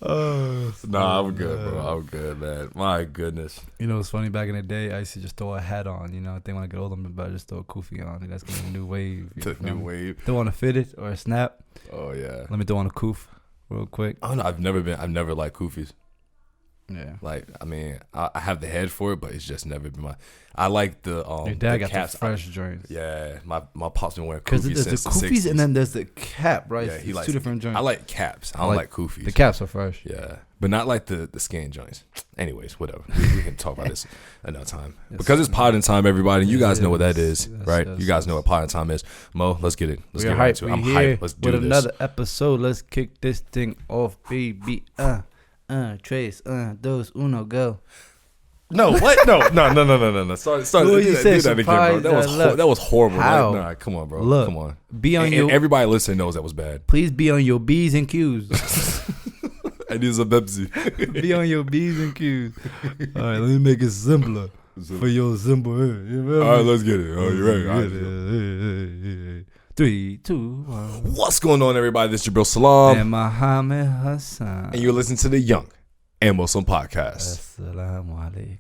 Nah, I'm good, bro. I'm good, man. My goodness. You know, it's funny. Back in the day, I used to just throw a hat on. You know, I think when I get older, I'm about to just throw a kufi on. That's gonna be a new wave. New wave. Throw on a fitted or a snap. Oh yeah. Let me throw on a koof real quick. Oh no, I've never liked kufis. Yeah. Like, I mean, I have the head for it, but it's just never been my. I like the Your dad the got caps. the fresh joints. Yeah, my pop's been wearing Because kufis there's since the the kufis 60s. and then there's the cap, right? Yeah, It's two different joints. I like caps. I don't like kufis. The caps are fresh. Yeah, but not like the skin joints. Anyways, whatever. We can talk about this another time. Yes. Because it's potting time, everybody. You guys know what that is, Yes, right? yes, You guys know what potting time is. Mo, let's get it. Let's get right into it. I'm hyped. Let's do with this. another episode. Let's kick this thing off, baby. Trace, dos, uno, go. No, what? No. Sorry. Do that again, bro. That was horrible. How? Nah, come on, bro. Look, come on. Be on And everybody listening knows that was bad. Please be on your B's and Q's. I need some Pepsi. Be on your B's and Q's. All right, let me make it simpler for your simple head. You All right, let's get it. Oh, you're right. All right. Hey. 3, 2, 1. What's going on, everybody? This is Jabril Salam. And Muhammad Hassan. And you're listening to the Young and Muslim Podcast. Asalaamu Alakum.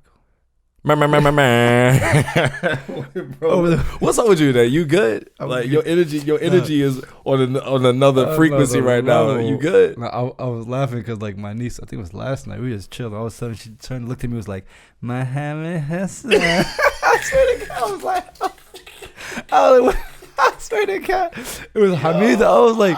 Bro, what's up with you today? You good? Like your energy is on another frequency right now. You good? I was laughing because like my niece, I think it was last night, we was chilling. All of a sudden she turned and looked at me, was like, Muhammad Hassan. I swear to God, I was like, I swear to God, it was Hamida. I was like,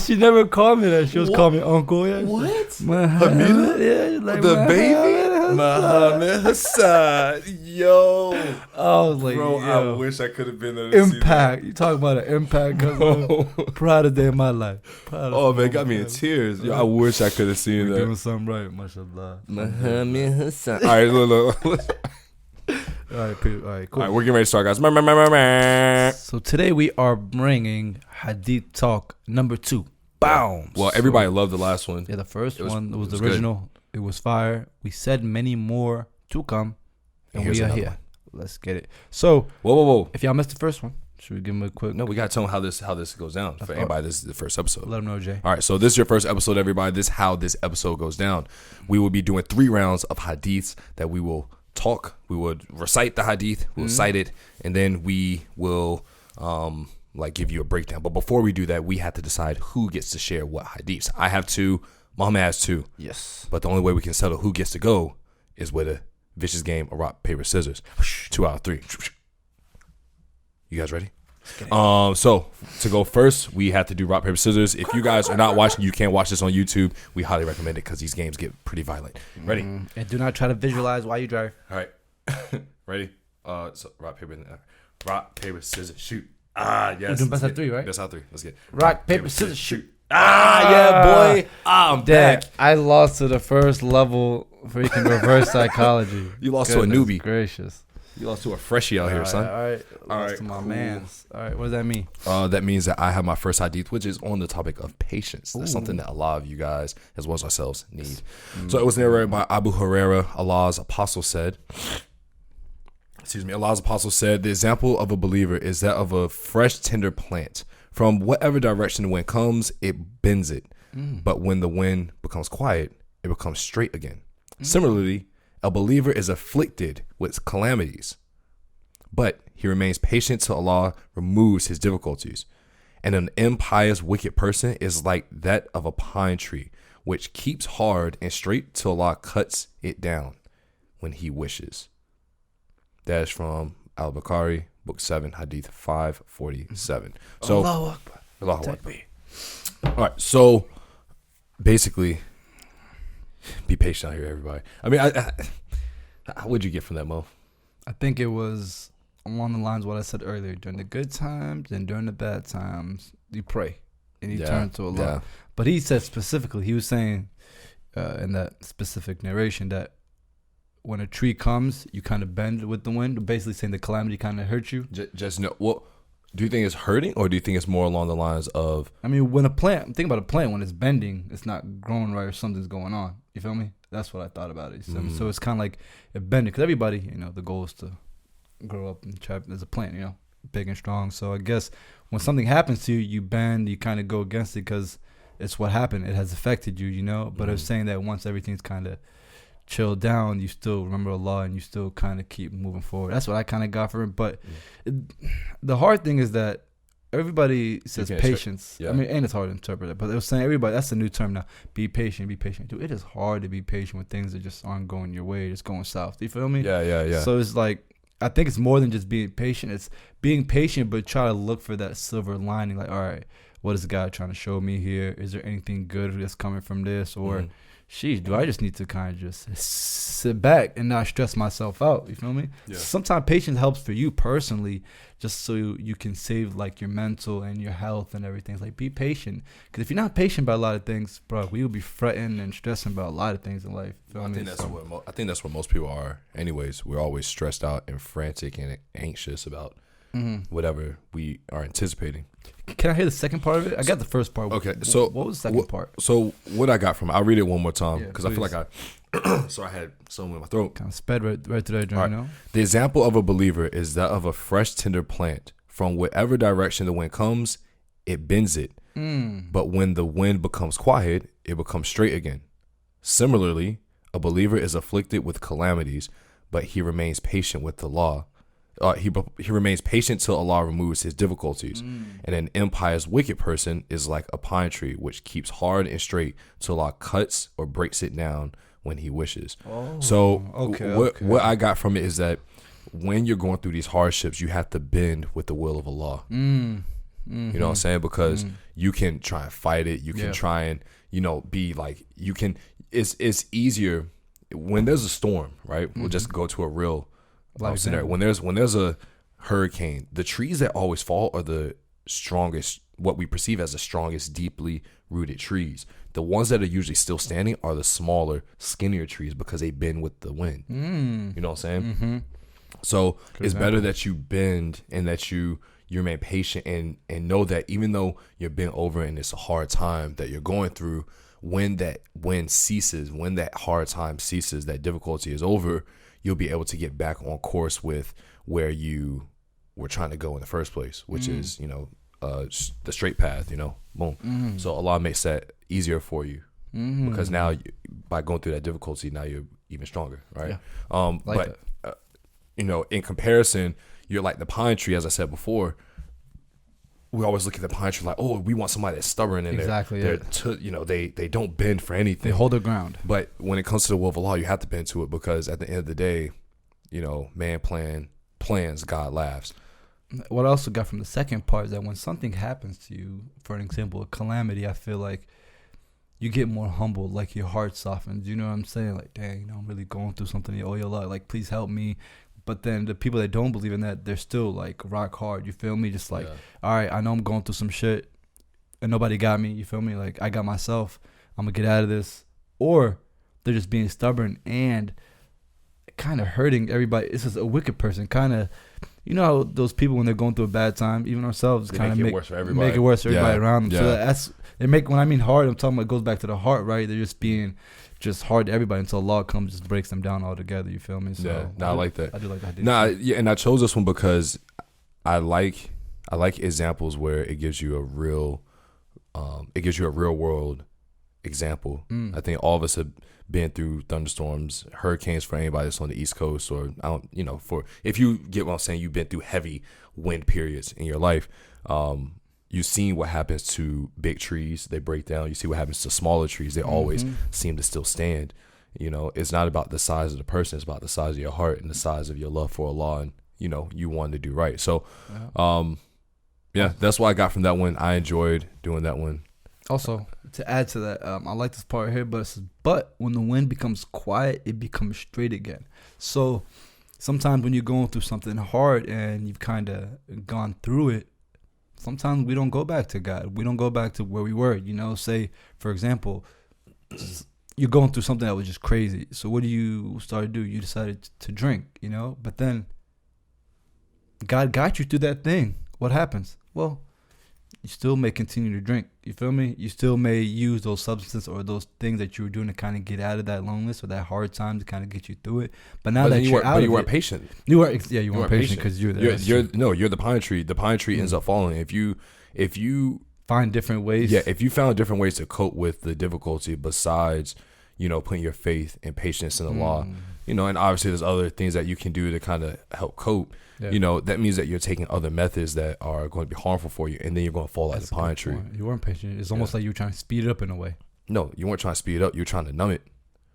she never called me that. She was calling me uncle. Yeah. What? Hamida? Yeah, like the baby? Muhammad Hassan. Yo. I was like, bro, yo. I wish I could have been there to impact. You talk about an impact. Proudest day of my life. Oh, man, got me in tears. Yo, I wish I could have seen We're that. doing something right, mashallah. Muhammad Hassan. All right, look. All right, cool. All right, we're getting ready to start, guys. So today we are bringing Hadith Talk number 2. Boom. Well, everybody loved the last one. Yeah, the first one was the good. original. It was fire. We said many more to come, and we are here. One. Let's get it. So, whoa! If y'all missed the first one, should we give them a quick? No, we gotta tell them how this goes down. For anybody, this is the first episode. Let them know, Jay. All right, so this is your first episode, everybody. This is how this episode goes down. We will be doing 3 rounds of hadiths that we will talk. We would recite the hadith. We'll cite it, and then we will like give you a breakdown. But before we do that, we have to decide who gets to share what hadiths. I have 2. Muhammad has 2. Yes. But the only way we can settle who gets to go is with a vicious game of rock, paper, scissors. 2 out of 3. You guys ready? So to go first, we have to do rock, paper, scissors. If you guys are not watching, you can't watch this on YouTube. We highly recommend it because these games get pretty violent. Ready? And do not try to visualize while you drive. All right. Ready? So rock, paper, scissors, shoot. Yes. We're doing best out of 3, right? Best out of 3. Let's get it. Rock, paper, scissors, shoot. Yeah, boy. I'm back. I lost to the first level freaking reverse psychology. You lost to a newbie. Gracious. You lost to a freshie out here, son. All right. Lost to my mans. All right. What does that mean? That means that I have my first hadith, which is on the topic of patience. That's something that a lot of you guys, as well as ourselves, need. So it was narrated by Abu Huraira. Allah's apostle said, the example of a believer is that of a fresh, tender plant. From whatever direction the wind comes, it bends it. But when the wind becomes quiet, it becomes straight again. Similarly, a believer is afflicted with calamities, but he remains patient till Allah removes his difficulties. And an impious, wicked person is like that of a pine tree, which keeps hard and straight till Allah cuts it down when he wishes. That is from Al-Bukhari, Book 7, Hadith 547. So, Allahu Akbar. Allahu Akbar. All right, so basically, be patient out here, everybody. I mean, what'd you get from that, Mo? I think it was along the lines of what I said earlier. During the good times and during the bad times, you pray and you turn to Allah. Yeah. But he said specifically, he was saying in that specific narration that when a tree comes, you kind of bend with the wind, basically saying the calamity kind of hurts you. Just no. Well, do you think it's hurting, or do you think it's more along the lines of? I mean, when think about a plant, when it's bending, it's not growing right or something's going on. You feel me? That's what I thought about it. So it's kind of like it bending, because everybody, the goal is to grow up and try as a plant, big and strong. So I guess when something happens to you, you bend, you kind of go against it, because it's what happened. It has affected you, you know. But it's saying that once everything's kind of chilled down, you still remember Allah and you still kind of keep moving forward. That's what I kind of got from it. But the hard thing is that everybody says patience. I mean, and it's hard to interpret it. But it was saying everybody, that's a new term now. Be patient, be patient. Dude, it is hard to be patient when things that just aren't going your way, just going south. Do you feel me? Yeah. So it's like, I think it's more than just being patient. It's being patient, but try to look for that silver lining. Like, all right, what is God trying to show me here? Is there anything good that's coming from this? Or, sheesh, do I just need to kind of just sit back and not stress myself out? You feel me? Yeah. Sometimes patience helps for you personally, just so you can save like your mental and your health and everything. It's like, be patient. Because if you're not patient about a lot of things, bro, we will be fretting and stressing about a lot of things in life. I think that's what most people are. Anyways, we're always stressed out and frantic and anxious about whatever we are anticipating. Can I hear the second part of it? I got the first part. Okay, so what was the second part? So what I got from it, I'll read it one more time because I feel like I had something in my throat. Kind of sped right to that joint, you know? The example of a believer is that of a fresh, tender plant. From whatever direction the wind comes, it bends it. But when the wind becomes quiet, it becomes straight again. Similarly, a believer is afflicted with calamities, but he remains patient with the law. He remains patient till Allah removes his difficulties. And an impious, wicked person is like a pine tree, which keeps hard and straight till Allah cuts or breaks it down when he wishes. What I got from it is that when you're going through these hardships, you have to bend with the will of Allah. You know what I'm saying? Because you can try and fight it. You can try and, be like, you can, it's easier when there's a storm, right? We'll just go to a real scenario. When there's a hurricane, the trees that always fall are the strongest, what we perceive as the strongest, deeply rooted trees. The ones that are usually still standing are the smaller, skinnier trees because they bend with the wind. You know what I'm saying? So it's better that you bend and that you remain patient and know that even though you're bent over and it's a hard time that you're going through, when that wind ceases, when that hard time ceases, that difficulty is over, you'll be able to get back on course with where you were trying to go in the first place, which is, the straight path, boom. So Allah makes that easier for you because now by going through that difficulty, now you're even stronger, right? In comparison, you're like the pine tree, as I said before. We always look at the pine tree like, oh, we want somebody that's stubborn and they don't bend for anything. They hold their ground. But when it comes to the will of Allah, you have to bend to it because at the end of the day, man plans, God laughs. What I also got from the second part is that when something happens to you, for an example, a calamity, I feel like you get more humble, like your heart softens. You know what I'm saying? Like, dang, I'm really going through something. Oh, Allah, like, please help me. But then the people that don't believe in that, they're still like rock hard. You feel me? Just like, all right, I know I'm going through some shit and nobody got me. You feel me? Like, I got myself. I'm going to get out of this. Or they're just being stubborn and kind of hurting everybody. This is a wicked person. Kind of, how those people when they're going through a bad time, even ourselves, kind of make it worse for everybody around them. So when I mean hard, I'm talking about it goes back to the heart, right? They're just being just hard to everybody until Allah comes, just breaks them down altogether. You feel me? So I like that. I do like that. And I chose this one because I like examples where it gives you a real world example. I think all of us have been through thunderstorms, hurricanes for anybody that's on the East Coast, or if you get what I'm saying, you've been through heavy wind periods in your life. You've seen what happens to big trees. They break down. You see what happens to smaller trees. They always seem to still stand. It's not about the size of the person. It's about the size of your heart and the size of your love for Allah and, you wanting to do right. So, that's what I got from that one. I enjoyed doing that one. Also, to add to that, I like this part here, but it says, but when the wind becomes quiet, it becomes straight again. So sometimes when you're going through something hard and you've kind of gone through it, sometimes we don't go back to God. We don't go back to where we were. Say, for example, you're going through something that was just crazy. So what do you start to do? You decided to drink, but then God got you through that thing. What happens? Well, you still may continue to drink. You feel me? You still may use those substances or those things that you were doing to kind of get out of that loneliness or that hard time to kind of get you through it. But now that you're out of it, you weren't patient. You weren't patient because you're there. You're the pine tree. The pine tree ends up falling. If you find different ways. Yeah, if you found different ways to cope with the difficulty besides, putting your faith and patience in the law, and obviously there's other things that you can do to kind of help cope. Yeah. That means that you're taking other methods that are going to be harmful for you, and then you're going to fall like a pine tree. You weren't patient. It's almost like you're trying to speed it up in a way. No, you weren't trying to speed it up. You're trying to numb it.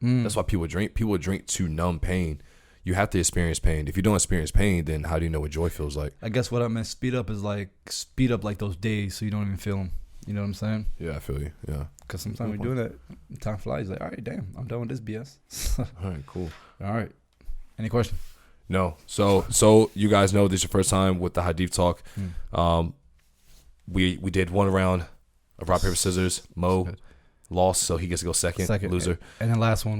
That's why people drink. People drink to numb pain. You have to experience pain. If you don't experience pain, then how do you know what joy feels like? I guess what I meant speed up is like speed up like those days so you don't even feel them. You know what I'm saying? Yeah, I feel you. Yeah. Because sometimes we're doing that. Time flies. Like, all right, damn, I'm done with this BS. All right, cool. All right. Any questions? No. So you guys know this is your first time with the Hadith talk. We did one round of rock, paper, scissors. Mo lost, so he gets to go second loser. And then last one.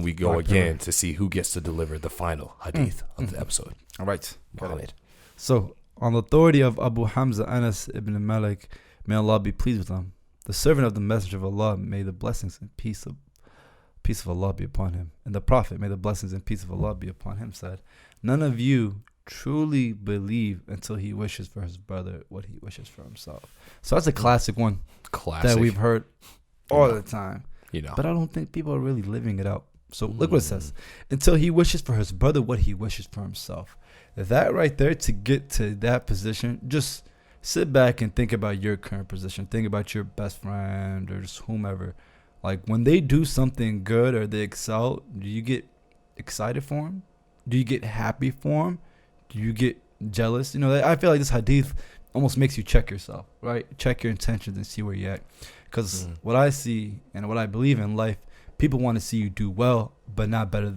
We go again to see who gets to deliver the final Hadith of the episode. All right. So, on the authority of Abu Hamza Anas ibn Malik, may Allah be pleased with him, the servant of the Messenger of Allah, may the blessings and peace of Allah be upon him, and the Prophet, may the blessings and peace of Allah be upon him, said, none of you truly believe until he wishes for his brother what he wishes for himself. So that's a classic one that we've heard all the time. But I don't think people are really living it out. So look what it says. Until he wishes for his brother what he wishes for himself. That right there, to get to that position, just sit back and think about your current position. Think about your best friend or just whomever. Like when they do something good or they excel, do you get excited for them? Do you get happy for them? Do you get jealous? I feel like this hadith almost makes you check yourself, right? Check your intentions and see where you're at. Because what I see and what I believe in life, people want to see you do well, but not better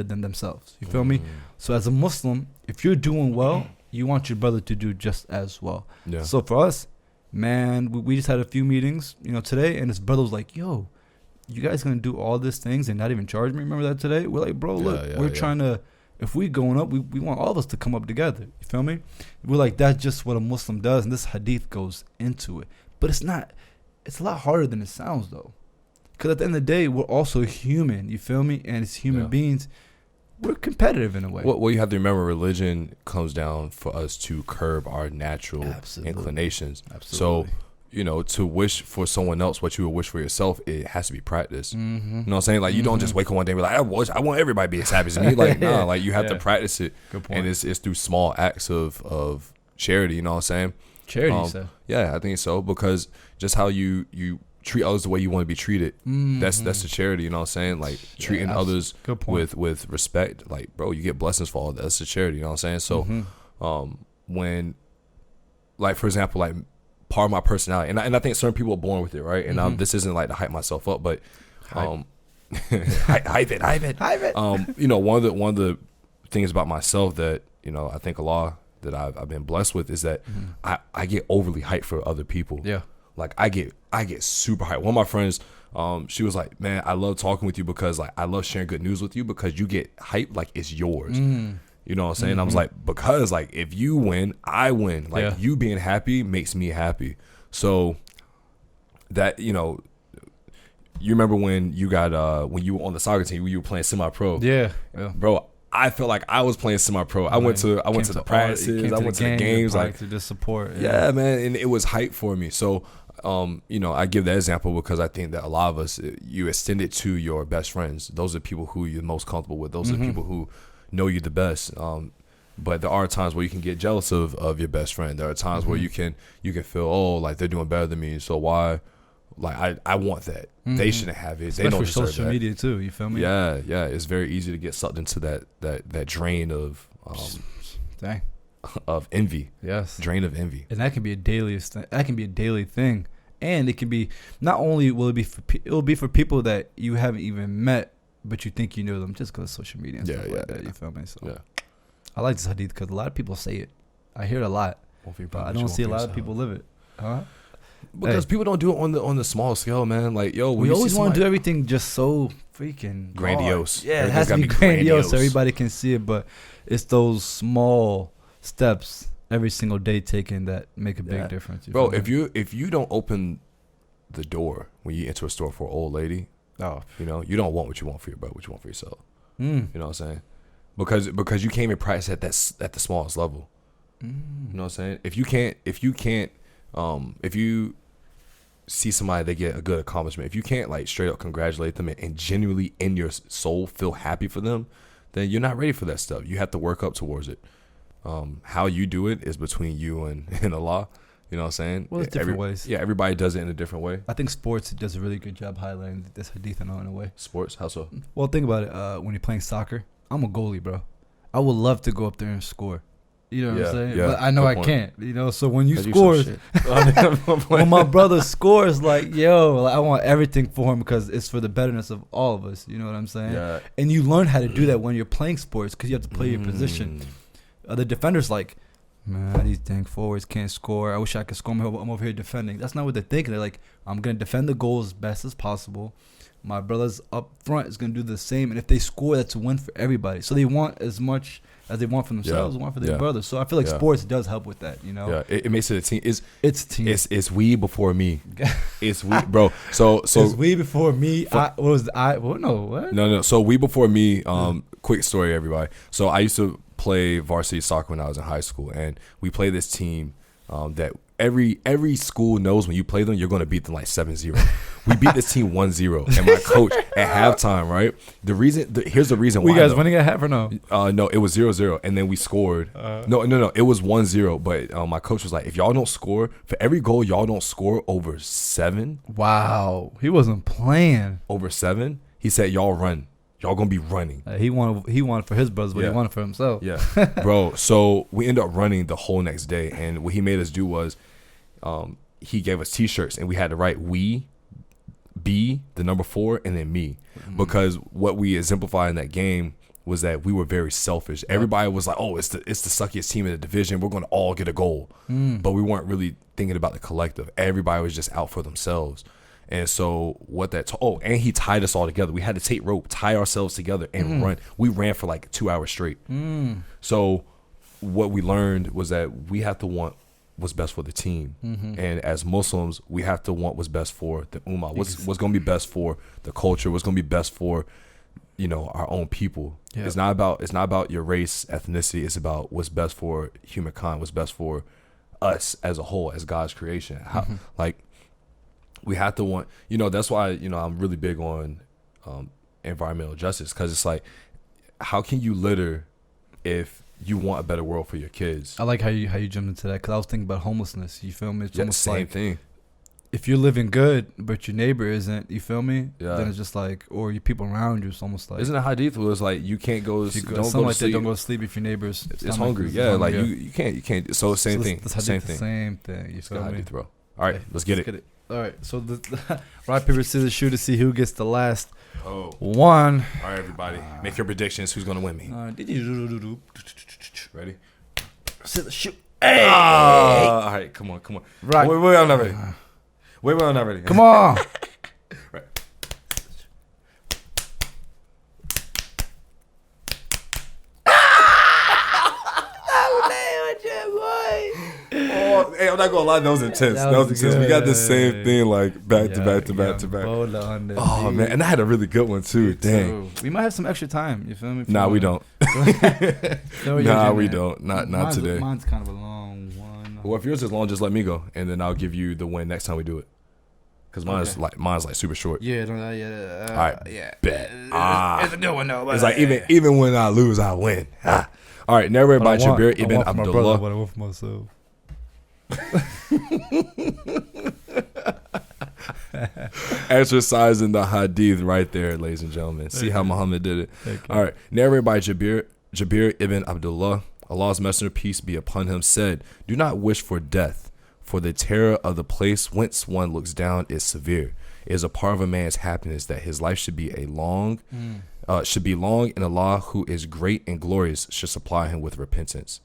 than themselves. You feel me? So as a Muslim, if you're doing well, you want your brother to do just as well. Yeah. So for us, man, we just had a few meetings, today, and his brother was like, yo, you guys gonna do all these things and not even charge me? Remember that today? We're like, bro, look, we're trying to, if we going up, we want all of us to come up together. You feel me? We're like, that's just what a Muslim does, and this hadith goes into it. But it's not, it's a lot harder than it sounds, though. Because at the end of the day, we're also human, you feel me? And as human beings, we're competitive in a way. What you have to remember, religion comes down for us to curb our natural inclinations. Absolutely. So, to wish for someone else what you would wish for yourself, it has to be practiced. You know what I'm saying? Like, you don't just wake up one day and be like, I want everybody to be as happy as me. Like, nah, like you have to practice it. Good point. And it's through small acts of charity, you know what I'm saying? Charity, you said? Yeah, I think so. Because just how you treat others the way you want to be treated, that's the charity, you know what I'm saying? Like treating others with respect, like, bro, you get blessings for all that. That's the charity, you know what I'm saying? So when, like, for example, like part of my personality, and I think certain people are born with it, right? And this isn't like to hype myself up, but hype it. One of the things about myself that I think Allah that I've been blessed with is that I get overly hyped for other people. Yeah. Like I get super hyped. One of my friends, she was like, man, I love talking with you because like I love sharing good news with you because you get hyped like it's yours. You know what I'm saying? I was like, because like if you win, I win. Like you being happy makes me happy. So that, you remember when you got when you were on the soccer team, when you were playing semi-pro. Yeah. Bro, I felt like I was playing semi-pro. I went to the practices, I went to the games, like to just support. Yeah, man, and it was hype for me. So, I give that example because I think that a lot of us, you extend it to your best friends. Those are people who you're most comfortable with. Those are people who know you the best. But there are times where you can get jealous of your best friend. There are times where you can feel, oh, like they're doing better than me, so why? Like I want that. They shouldn't have it. Especially they don't deserve social that. Media too. You feel me? Yeah. It's very easy to get sucked into that drain of of envy. Yes, drain of envy. And that can be a daily thing. And it can be not only will it will be for people that you haven't even met, but you think you know them just because of social media and stuff like that. You feel me? So I like this hadith because a lot of people say it. I hear it a lot, but I don't see a lot of people live it. Huh? Because people don't do it on the small scale, man. Like, yo, we always want to do everything just so freaking grandiose. Yeah, it has to be grandiose so everybody can see it. But it's those small steps every single day taken that make a big difference. Bro, if you don't open the door when you enter a store for an old lady, you don't want what you want for your brother, what you want for yourself. You know what I'm saying? Because you can't even practice at the smallest level. You know what I'm saying? If you see somebody, they get a good accomplishment, if you can't like straight up congratulate them and genuinely in your soul feel happy for them, then you're not ready for that stuff. You have to work up towards it. How you do it is between you and Allah. You know what I'm saying? Well, it's different ways. Yeah, everybody does it in a different way. I think sports does a really good job highlighting this hadith in a way. Sports? How so? Well, think about it. When you're playing soccer, I'm a goalie, bro. I would love to go up there and score. You know what I'm saying? Yeah, but I know I can't. You know, so when you score, when my brother scores, like, yo, like, I want everything for him because it's for the betterness of all of us. You know what I'm saying? Yeah. And you learn how to do that when you're playing sports because you have to play your position. The defender's like, man, these dang forwards can't score. I wish I could score. I'm over here defending. That's not what they're thinking. They're like, I'm going to defend the goal as best as possible. My brothers up front is going to do the same. And if they score, that's a win for everybody. So they want as much as they want for themselves, want for their brothers. So I feel like sports does help with that, you know? Yeah, it makes it a team. It's a team. It's we before me. It's we, bro. So it's we before me. No. So we before me. Quick story, everybody. So I used to play varsity soccer when I was in high school, and we played this team that every school knows when you play them, you're going to beat them like 7-0. We beat this team 1-0, and my coach at halftime, right? Here's the reason why. Were you guys winning at half or no? No, it was 0-0, and then we scored. No, it was 1-0, but my coach was like, if y'all don't score, for every goal y'all don't score over 7. Wow. He wasn't playing. Over 7, he said, y'all run. Y'all gonna be running. He wanted for his brothers, but he wanted for himself. Yeah, bro. So we ended up running the whole next day, and what he made us do was, he gave us T-shirts, and we had to write "we," B, the number 4, and then me, because what we exemplified in that game was that we were very selfish. Everybody was like, "Oh, it's the suckiest team in the division. We're gonna all get a goal," but we weren't really thinking about the collective. Everybody was just out for themselves. And so and he tied us all together. We had to take rope, tie ourselves together, and run. We ran for like 2 hours straight. So what we learned was that we have to want what's best for the team. And as Muslims, we have to want what's best for the ummah. What's going to be best for the culture? What's going to be best for, our own people? Yeah. It's not about your race, ethnicity. It's about what's best for humankind. What's best for us as a whole, as God's creation. We have to want, that's why, I'm really big on environmental justice, because it's like, how can you litter if you want a better world for your kids? I like how you jumped into that, because I was thinking about homelessness. You feel me? It's almost same thing. If you're living good, but your neighbor isn't, you feel me? Yeah. Then it's just like, or your people around you, it's almost like. Isn't it Hadith where it's like, you can't go, don't go to sleep. Don't go to sleep if your neighbor's hungry. Yeah, like you can't. So same thing. Same thing. You feel me? Hadith, bro. All right, let's get it. All right, so the rock, paper, scissors, shoot to see who gets the last All one. right, everybody, make your predictions. Who's gonna win me? Ready? Scissors, shoot. Hey! All right, come on. Right. Wait, I'm not ready. Wait, I'm not ready. Come on. Right. Hey, I'm not gonna lie, that was intense. That was intense. We got the same thing, like back to back. Oh man, and I had a really good one too. Dang. We might have some extra time. You feel me? Nah, we don't. Nah, we don't. Not today. Mine's kind of a long one. Well, if yours is long, just let me go, and then I'll give you the win next time we do it. Cause mine's like super short. Yeah, all right, yeah. Bet. It's a good one though. It's like even when I lose, I win. All right, narrated by Jabir ibn Abdullah. What I want for myself. Exercising the hadith right there, ladies and gentlemen. See how Muhammad did it. All right, narrated by Jabir ibn Abdullah. Allah's messenger, peace be upon him, said, "Do not wish for death, for the terror of the place whence one looks down is severe. It is a part of a man's happiness that his life should be long, and Allah, who is great and glorious, should supply him with repentance."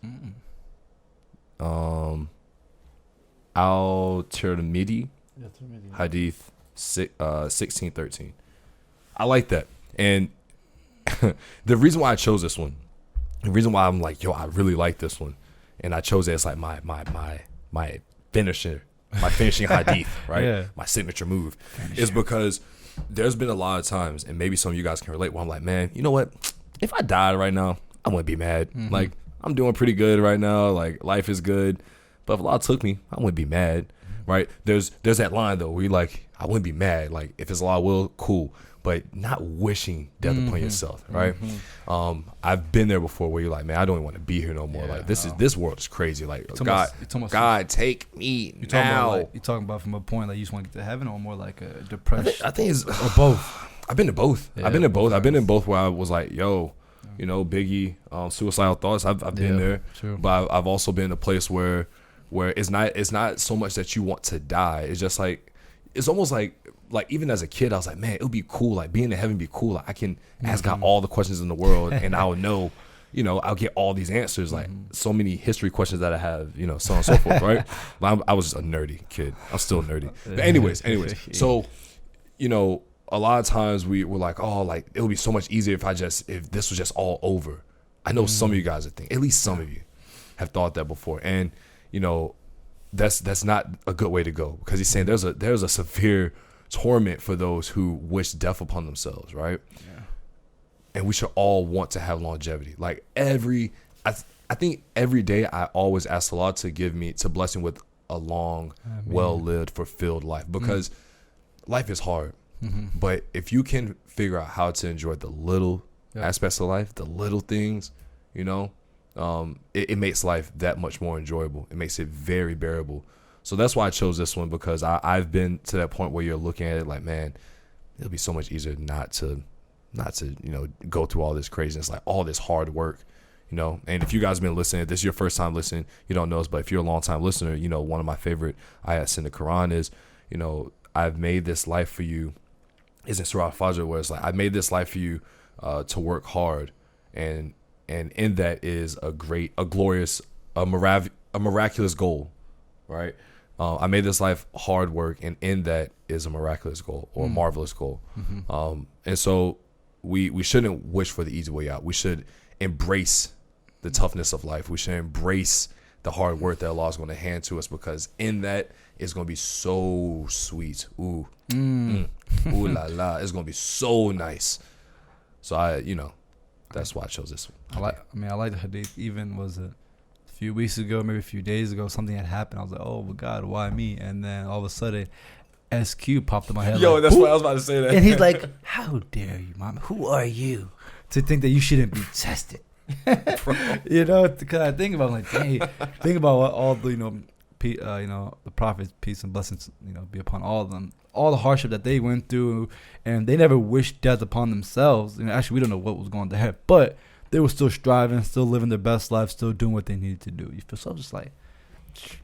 Al-Tirmidhi, Hadith 1613. I like that. And the reason why I chose this one, the reason why I'm like, I really like this one, and I chose it as like my finishing hadith, right? Yeah. My signature move is because there's been a lot of times, and maybe some of you guys can relate, where I'm like, man, you know what? If I died right now, I wouldn't be mad. Like, I'm doing pretty good right now. Like, life is good. But if Allah took me, I wouldn't be mad. right? There's that line though where you're like, I wouldn't be mad. Like if it's Allah will, cool, but not wishing death upon yourself, right? I've been there before where you're like, man, I don't even want to be here no more. Like this world is crazy. Like God, take me now. You talking about from a point like you just want to get to heaven, or more like a depression? I think it's or both. I've been to both. I've been to both. I've been in both where I was like, yo, Biggie, suicidal thoughts. I've been there, but I've also been in a place where it's not so much that you want to die. It's just like, it's almost like even as a kid, I was like, man, it would be cool. Like being in heaven would be cool. Like I can ask God all the questions in the world and I'll know, I'll get all these answers. Like so many history questions that I have, so on and so forth, right? I was just a nerdy kid. I'm still nerdy. But anyways. So, a lot of times we were like, oh, like it would be so much easier if this was just all over. I know some of you guys at least some of you have thought that before. And, that's not a good way to go, because he's saying there's a severe torment for those who wish death upon themselves, right? Yeah. And we should all want to have longevity. Like I think every day I always ask Allah to bless me with a long, well-lived, fulfilled life, because life is hard. But if you can figure out how to enjoy the little aspects of life, the little things, it makes life that much more enjoyable. It makes it very bearable. So that's why I chose this one, because I've been to that point where you're looking at it like, man, it'll be so much easier not to go through all this craziness, like all this hard work, And if you guys have been listening, if this is your first time listening, you don't know us, but if you're a long time listener, one of my favorite ayats in the Quran is, I've made this life for you. Is in Surah Al-Fajr, where it's like, I made this life for you to work hard, and in that is a glorious, miraculous goal, right? I made this life hard work, and in that is a miraculous goal or a marvelous goal. And so we shouldn't wish for the easy way out. We should embrace the toughness of life. We should embrace the hard work that Allah is going to hand to us, because in that it's going to be so sweet. Ooh la la, it's going to be so nice. So that's why I chose this one. I like the hadith. Even was a few weeks ago, maybe a few days ago, something had happened. I was like, oh my God, why me? And then all of a sudden, SQ popped in my head. Yo, like, that's why I was about to say that. And he's like, how dare you, mom? Who are you to think that you shouldn't be tested? Because I think about, like, dang, think about what all the the prophets, peace and blessings be upon all of them, all the hardship that they went through, and they never wished death upon themselves. Actually, we don't know what was going to happen, but they were still striving, still living their best life, still doing what they needed to do. You feel so just like,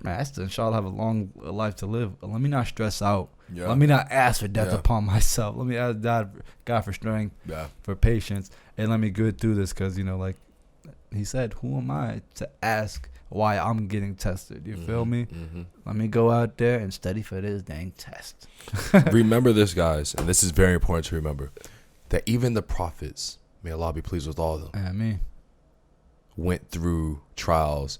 man, I still inshallah have a long life to live. Let me not stress out. Yeah. Let me not ask for death upon myself. Let me ask God for strength, for patience, and let me go through this, because like he said, who am I to ask why I'm getting tested? You feel me? Let me go out there and study for this dang test. Remember this, guys, and this is very important to remember, that even the prophets, may Allah be pleased with all of them, Ameen, went through trials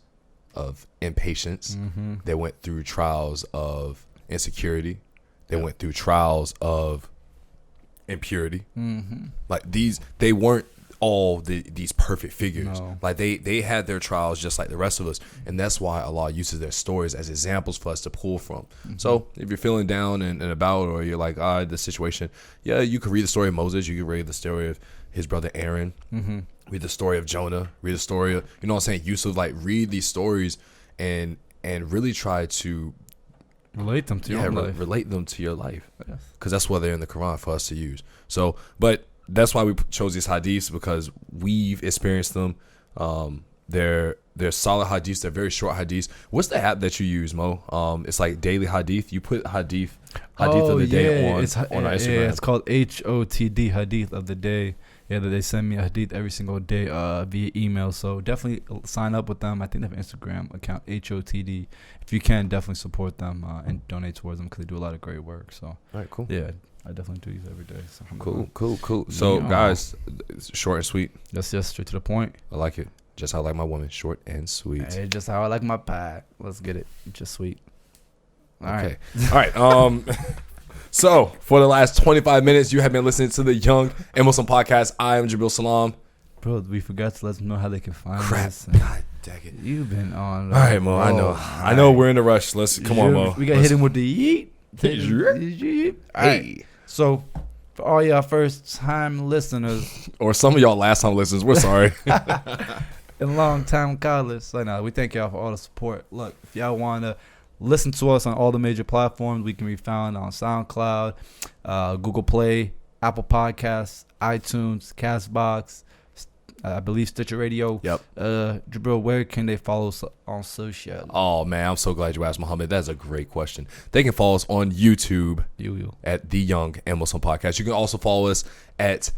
of impatience. They went through trials of insecurity. They went through trials of impurity. Like they weren't all these perfect figures. No. Like they had their trials just like the rest of us, and that's why Allah uses their stories as examples for us to pull from. So if you're feeling down and about, or you're like, this situation, you could read the story of Moses, you could read the story of his brother Aaron, read the story of Jonah, read the story of, Yusuf. Like, read these stories and really try to relate them to your life. Relate them to your life, because that's why they're in the Quran for us to use. So, but that's why we chose these hadiths, because we've experienced them. They're solid hadiths. They're very short hadiths. What's the app that you use, Mo? It's like Daily Hadith. You put hadith of the day on our Instagram. Yeah, it's called HOTD, Hadith of the Day. Yeah, that they send me a hadith every single day via email. So definitely sign up with them. I think they have an Instagram account, HOTD. If you can, definitely support them and donate towards them, because they do a lot of great work. So, all right, cool. Yeah, I definitely do these every day. So Cool. So, guys, it's short and sweet. That's just straight to the point. I like it. Just how I like my woman, short and sweet. Hey, just how I like my pie. Let's get it. Just sweet. All right. So, for the last 25 minutes, you have been listening to the Young and Muslim Podcast. I am Jabril Salam. Bro, we forgot to let them know how they can find us. God dang it. You've been on. All right, Mo. I know we're in a rush. Come on, Mo. We got to hit him with the yeet. All right. So, for all y'all first-time listeners. Or some of y'all last-time listeners, we're sorry. And long-time callers. We thank y'all for all the support. Look, if y'all want to listen to us on all the major platforms, we can be found on SoundCloud, Google Play, Apple Podcasts, iTunes, CastBox, I believe Stitcher Radio. Yep. Jabril, where can they follow us on social? Oh, man, I'm so glad you asked, Muhammad. That's a great question. They can follow us on YouTube at The Young and Muslim Podcast. You can also follow us at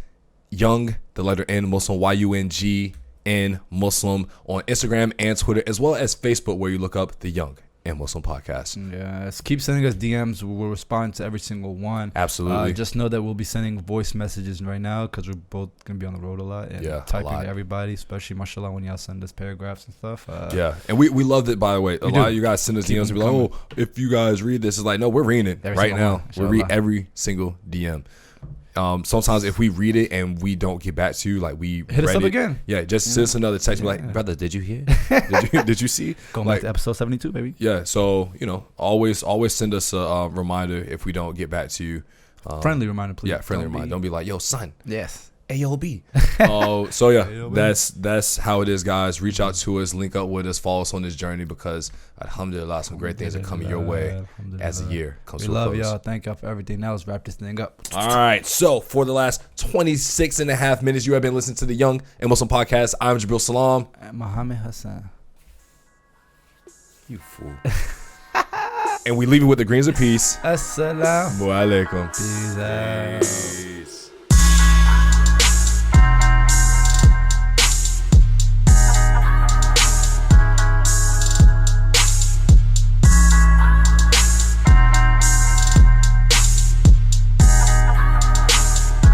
Young, the letter N, Muslim, YUNGN, Muslim, on Instagram and Twitter, as well as Facebook, where you look up The Young and Muslim Podcast. Yes. Keep sending us DMs. We'll respond to every single one. Absolutely. Just know that we'll be sending voice messages right now because we're both going to be on the road a lot and typing to everybody, especially, mashallah, when y'all send us paragraphs and stuff. And we love it, by the way. A lot of you guys send us DMs and be like, oh, if you guys read this, it's like, no, we're reading it right now. We read every single DM. Sometimes if we read it and we don't get back to you, like we hit us up again. Yeah, just send us another text. Be like, brother, did you hear? did you see? Going back to episode 72, baby. Yeah, so always send us a reminder if we don't get back to you. Friendly reminder, please. Yeah, friendly reminder. Don't be like, yo, son. Yes. AOB. So yeah, that's how it is, guys. Reach out to us, link up with us, follow us on this journey because alhamdulillah, some great things are coming your way as the year comes to a close. We love y'all. Thank y'all for everything. Now let's wrap this thing up. All right. So for the last 26 and a half minutes, you have been listening to the Young and Muslim Podcast. I'm Jabril Salam. And Muhammad Hassan. You fool. And we leave it with the greens of peace. Asalaamu Alakum. Peace.